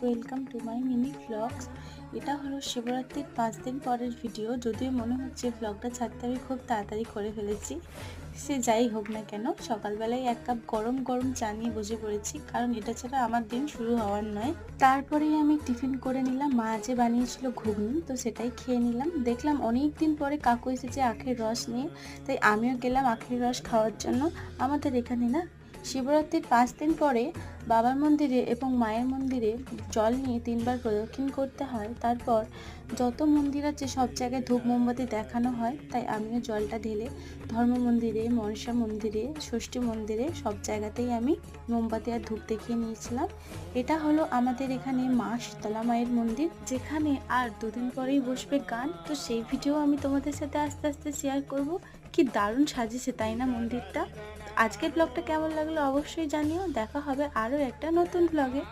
Welcome to my mini vlogs. এটা হলো শিবরাত্রির 5 দিন পরের ভিডিও। যদিও মনে হচ্ছে ভ্লগটা ছাড়তে আমি খুব তাড়াতাড়ি করে ফেলেছি। সে যাই হোক না কেন, সকালবেলায় 1 কাপ গরম গরম চা নিয়ে বসে পড়েছি, কারণ এটা ছাড়া আমার দিন শুরু হওয়ার নয়। তারপরেই আমি টিফিন করে নিলাম। মা যে বানিয়েছিল ঘুগনি, তো সেটাই খেয়ে নিলাম। দেখলাম অনেক দিন পরে কাকু এসেছে আখের রস নিয়ে, তাই আমিও গেলাম আখের রস খাওয়ার জন্য। আমাদের এখানে না শিবরাত্রির 5 দিন পরে বাবার মন্দিরে এবং মায়ের মন্দিরে জল নিয়ে 3বার প্রদক্ষিণ করতে হয়। তারপর যত মন্দির আছে সব জায়গায় ধূপ মোমবাতি দেখানো হয়, তাই আমিও জলটা ঢেলে ধর্ম মন্দিরে, মনসা মন্দিরে, ষষ্ঠী মন্দিরে সব জায়গাতেই আমি মোমবাতি আর ধূপ দেখিয়ে নিয়েছিলাম। এটা হলো আমাদের এখানে মা শীতলা মায়ের মন্দির, যেখানে আর 2 দিন পরেই বসবে গান। তো সেই ভিডিও আমি তোমাদের সাথে আস্তে আস্তে শেয়ার করব। কি দারুণ সাজিয়েছে তাই না মন্দিরটা। আজকের ব্লগটা কেমন লাগলো অবশ্যই জানিও। দেখা হবে আরও একটা নতুন ব্লগে।